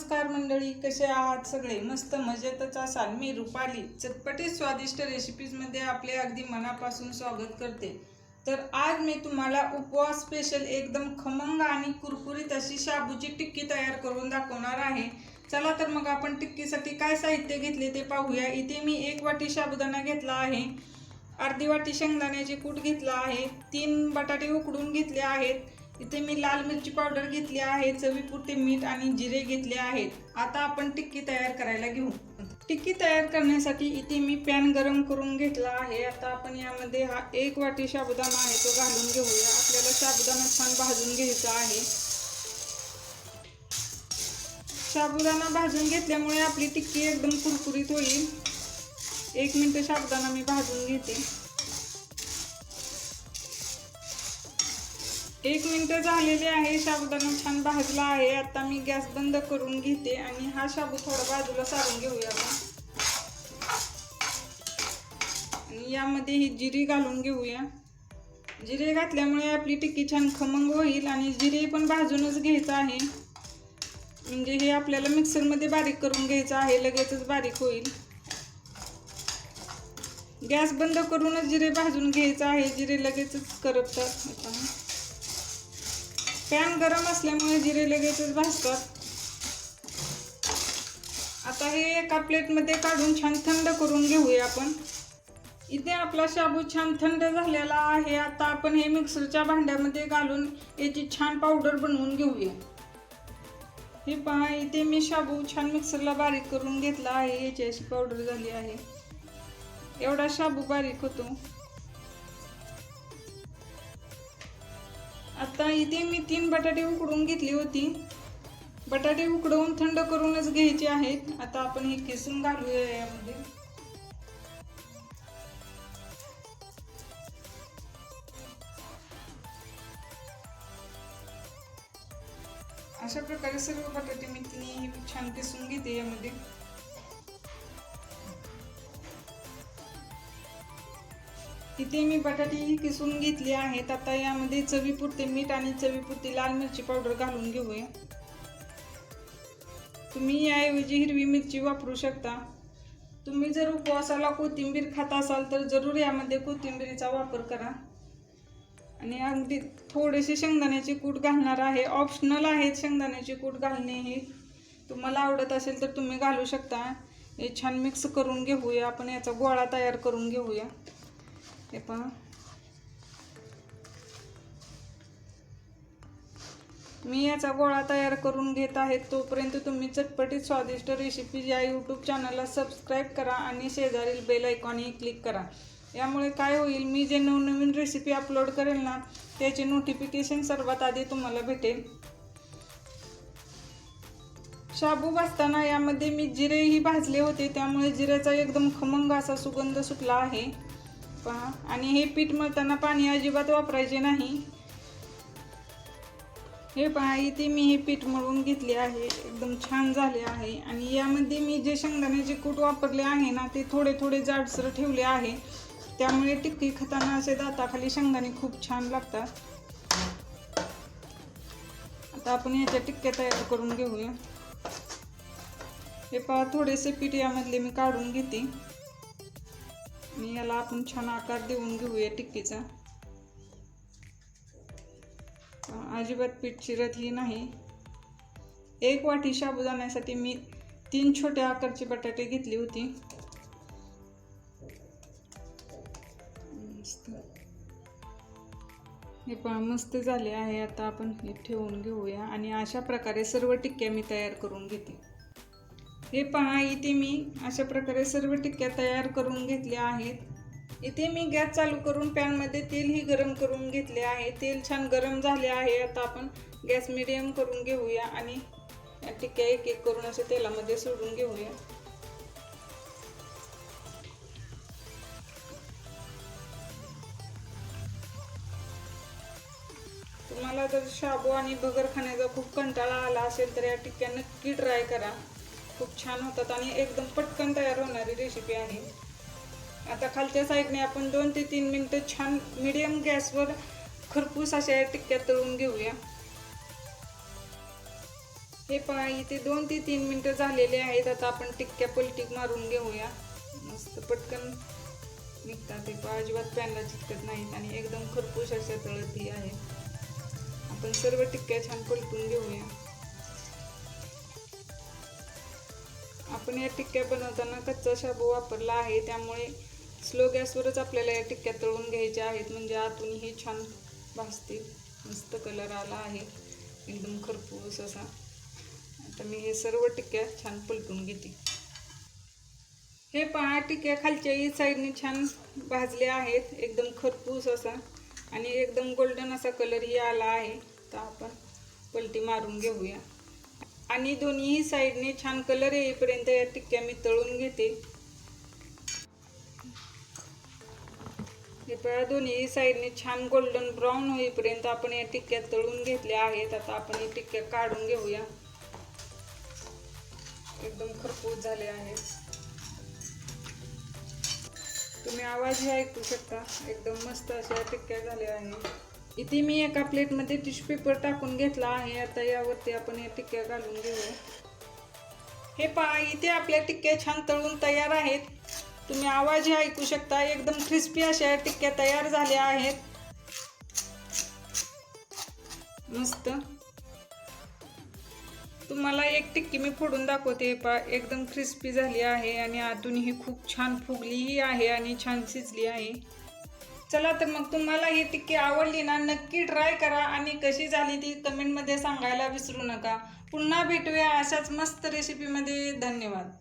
नमस्कार मंडळी, कसे आहात सगळे? मस्त मजेतच असाल। मी रुपाली चटपटीत स्वादिष्ट रेसिपीजमध्ये आपले अगदी मनापासून स्वागत करते। तर आज मी तुम्हाला उपवास स्पेशल एकदम खमंग आणि कुरकुरीत अशी शाबूची टिक्की तयार करून दाखवणार आहे। चला तर मग आपण टिक्कीसाठी काय साहित्य घेतले ते पाहूया। इथे मी 1 वाटी साबुदाणा घेतला आहे, अर्धी वाटी शेंगदाण्याचे कूट घेतला आहे, 3 बटाटे उकडून घेतले आहेत, इथे मी लाल मिरची पावडर घेतली आहे, चवीपुरते मीठ आणि जिरे घेतले आहेत। आता आपण टिक्की तयार करायला घेऊ। टिक्की तयार करण्यासाठी इथे मी पॅन गरम करून घेतला आहे। आता आपण यामध्ये हा 1 वाटी साबुदाणा आहे तो घालून घेऊया। आपल्याला साबुदाणा छान भाजून घ्यायचा आहे। साबुदाणा भाजून घेतल्यामुळे आपली टिक्की एकदम कुरकुरीत होईल। 1 मिनिट साबुदाणा मी भाजून घेते। 1 मिनिट झालेले आहे, साबुदाणा छान भाजला आहे। आता मी गॅस बंद करून घेते आणि हा साबू थोडा बाजूला सारून घेऊया आपण। आणि यामध्ये ही जिरे घालून घेऊया। जिरे घातल्यामुळे आपली टिक्की छान खमंग होईल आणि जिरे पण भाजूनच घ्यायचं आहे, म्हणजे हे आपल्याला मिक्सरमध्ये बारीक करून घ्यायचं आहे, लगेचच बारीक होईल। गॅस बंद करूनच जिरे भाजून घ्यायचं आहे, जिरे लगेचच करपतात। पॅन गरम असल्यामुळे जिरे लगेचच भाजतात। आता हे एका प्लेटमध्ये काढून छान थंड करून घेऊया आपण। इथे आपला शाबू छान थंड झालेला आहे। आता आपण हे मिक्सरच्या भांड्यामध्ये घालून याची छान पावडर बनवून घेऊया। हे पहा, इथे मी शाबू छान मिक्सरला बारीक करून घेतला आहे, याची अशी पावडर झाली आहे। एवढा शाबू बारीक होतो। आता इथे मी 3 बटाटे उकडून घेतली होती। बटाटे उकडवून थंड करूनच घ्यायचे आहेत। आता आपण हे किसून घालूया यामध्ये। अशा प्रकारे सर्व बटाटे मी तिन्ही छान किसून घेते यामध्ये। इथे मी बटाटे किसून घेतले आहेत। आता यामध्ये चवीपुरते मीठ आणि चवीपुरती लाल मिरची पावडर घालून घेऊया। तुम्ही याऐवजी हिरवी मिरची वापरू शकता। तुम्ही जर उपवासाला कोथिंबीर खात असाल तर जरूर यामध्ये कोथिंबीरीचा वापर करा। आणि अगदी थोडेसे शेंगदाण्याचे कूट घालणार आहे, ऑप्शनल आहेत शेंगदाण्याचे कूट घालणे। हे तुम्हाला आवडत असेल तर तुम्ही घालू शकता। हे छान मिक्स करून घेऊया आपण, याचा गोळा तयार करून घेऊया। हे पहा, मी याचा गोळा तयार करून घेत आहे। तोपर्यंत तुम्ही चटपटीत स्वादिष्ट रेसिपीज या यूट्यूब चॅनलला सबस्क्राईब करा आणि शेजारील बेल आयकॉनही क्लिक करा। यामुळे काय होईल, मी जे नवनवीन रेसिपी अपलोड करेल ना त्याचे नोटिफिकेशन सर्वात आधी तुम्हाला भेटेल। शाबू भाजताना यामध्ये मी जिरेही भाजले होते, त्यामुळे जिऱ्याचा एकदम खमंग असा सुगंध सुटला आहे पहा। आणि हे पीठ मळताना पाणी अजिबात वापरायचे नाही। हे पहा, इथे मी हे पीठ मळून घेतले आहे, एकदम छान झाले आहे। आणि यामध्ये मी जे शेंगदाण्याचे कूट वापरले आहे ना ते थोडे थोडे जाडसर ठेवले आहे, त्यामुळे टिक्की खाताना असे दाताखाली शेंगदाणे खूप छान लागतात। आता आपण याच्या टिक्क्या तयार करून घेऊया। हे पहा, थोडेसे पीठ यामधले मी काढून घेते आणि याला आपण छान आकार देऊन घेऊया टिक्कीचा। अजिबात पीठ चिरतही नाही। 1 वाटी साबुदाण्यासाठी मी 3 छोट्या आकारचे बटाटे घेतली होती। हे पहा, मस्त झाले आहे। आता आपण हे ठेवून घेऊया आणि अशा प्रकारे सर्व टिक्क्या मी तयार करून घेते। हे पहा, इथे मी अशा प्रकारे सर्व टिक्क्या तयार करून घेतल्या आहेत। इथे मी गॅस चालू करून पॅनमध्ये तेलही गरम करून घेतले आहे। तेल छान गरम झाले आहे। आता आपण गॅस मिडियम करून घेऊया आणि या टिक्क्या एक एक करून असे तेलामध्ये सोडून घेऊया। तुम्हाला जर शाबू आणि भगर खाण्याचा खूप कंटाळा आला असेल तर या टिक्क्या नक्की ट्राय करा, खूप छान होतात आणि एकदम पटकन तयार होणारी रेसिपी आहे। आता खालच्या साईडने आपण 2 ते 3 मिनिटं छान मीडियम गॅसवर खरपूस अशा टिक्क्या तळून घेऊया। हे पहा इथे 2 ते 3 मिनिटं झालेले आहेत. आता आपण टिक्क्या पलटी मारून घेऊया. मस्त पटकन निघतात. हे पहा अजिबात पॅनला चिटकत नाहीत आणि एकदम खरपूस अशा तळती आहे. आपण सर्व टिक्क्या छान पलटून घेऊया. आपण या टिक्क्या बनवताना कच्चा शाबू वापरला आहे, त्यामुळे स्लो गॅसवरच आपल्याला या टिक्क्या तळून घ्यायच्या आहेत, म्हणजे आतूनही छान भाजतील. मस्त कलर आला आहे एकदम खरपूस असा. आता मी हे सर्व टिक्क्या छान पलटून घेते. हे पहा टिक्क्या खालच्याही साईडने छान भाजल्या आहेत एकदम खरपूस असा आणि एकदम गोल्डन असा कलरही आला आहे. तर आपण पलटी मारून घेऊया आणि दोन्ही साईडने छान कलर येईपर्यंत या टिक्क्या मी तळून घेते. हे पहा दोन्ही साईडने छान गोल्डन ब्राऊन होईपर्यंत आपण या टिक्क्या तळून घेतल्या आहेत. आता आपण या टिक्क्या काढून घेऊया. एकदम खरपूस झाले आहेत. तुम्ही आवाजही ऐकू शकता. एकदम मस्त अशा टिक्क्या झाल्या आहेत. इथे मी एका प्लेटमध्ये टिश्यू पेपर टाकून घेतला आहे. आता यावरती आपण या टिक्क्या घालून घेऊया. हे पहा इथे आपल्या टिक्क्या छान तळून तयार आहेत. तुम्ही आवाजही ऐकू शकता. एकदम क्रिस्पी अशा टिक्क्या तयार झाल्या आहेत. मस्त. तुम्हाला एक टिक्की मी फोडून दाखवते. पहा एकदम क्रिस्पी झाली आहे आणि आतूनही खूप छान फुगलीही आहे आणि छान शिजली आहे. चला तर मग तुम्हाला ही टिक्की आवडली ना, नक्की ट्राय करा आणि कशी झाली ती कमेंटमध्ये सांगायला विसरू नका. पुन्हा भेटूया अशाच मस्त रेसिपीमध्ये. धन्यवाद.